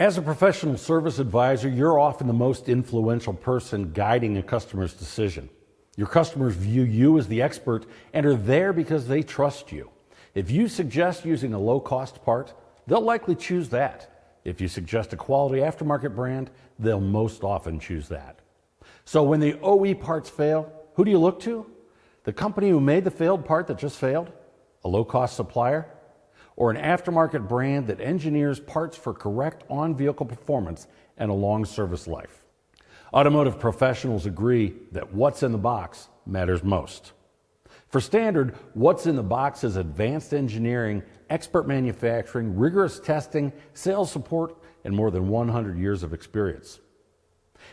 As a professional service advisor, you're often the most influential person guiding a customer's decision. Your customers view you as the expert and are there because they trust you. If you suggest using a low-cost part, they'll likely choose that. If you suggest a quality aftermarket brand, they'll most often choose that. So when the OE parts fail, who do you look to? The company who made the failed part that just failed? A low-cost supplier? Or an aftermarket brand that engineers parts for correct on-vehicle performance and a long service life? Automotive professionals agree that what's in the box matters most. For Standard, what's in the box is advanced engineering, expert manufacturing, rigorous testing, sales support, and more than 100 years of experience.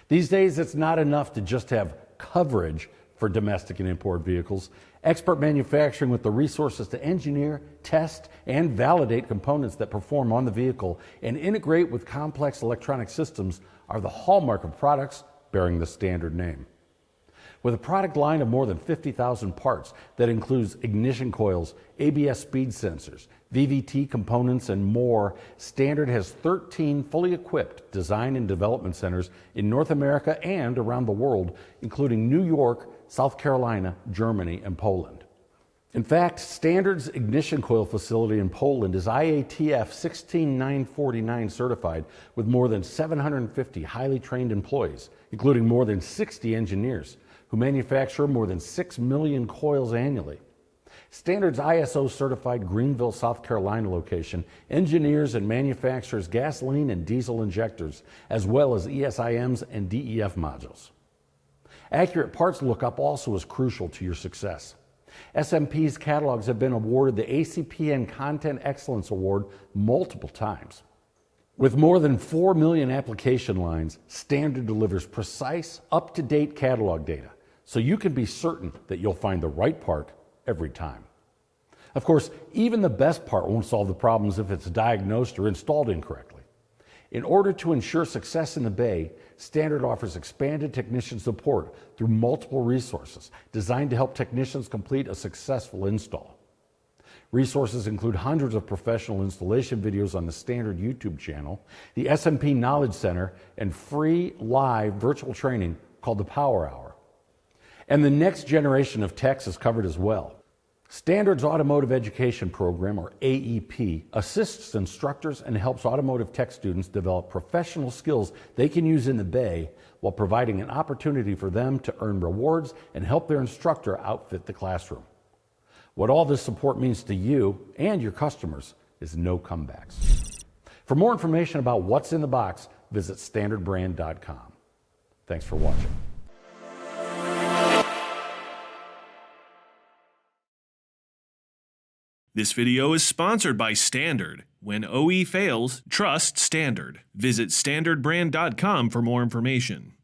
These days, it's not enough to just have coverage for domestic and import vehicles. Expert manufacturing with the resources to engineer, test, and validate components that perform on the vehicle and integrate with complex electronic systems are the hallmark of products bearing the Standard name. With a product line of more than 50,000 parts that includes ignition coils, ABS speed sensors, VVT components, and more, Standard has 13 fully equipped design and development centers in North America and around the world, including New York, South Carolina, Germany, and Poland. In fact, Standard's ignition coil facility in Poland is IATF 16949 certified with more than 750 highly trained employees, including more than 60 engineers, who manufacture more than 6 million coils annually. Standard's ISO certified Greenville, South Carolina location engineers and manufactures gasoline and diesel injectors, as well as ESIMs and DEF modules. Accurate parts lookup also is crucial to your success. SMP's catalogs have been awarded the ACPN Content Excellence Award multiple times. With more than 4 million application lines, Standard delivers precise, up-to-date catalog data, so you can be certain that you'll find the right part every time. Of course, even the best part won't solve the problems if it's diagnosed or installed incorrectly. In order to ensure success in the Bay, Standard offers expanded technician support through multiple resources designed to help technicians complete a successful install. Resources include hundreds of professional installation videos on the Standard YouTube channel, the SMP Knowledge Center, and free live virtual training called the Power Hour. And the next generation of techs is covered as well. Standard's Automotive Education Program, or AEP, assists instructors and helps automotive tech students develop professional skills they can use in the Bay while providing an opportunity for them to earn rewards and help their instructor outfit the classroom. What all this support means to you and your customers is no comebacks. For more information about what's in the box, visit standardbrand.com. Thanks for watching. This video is sponsored by Standard. When OE fails, trust Standard. Visit standardbrand.com for more information.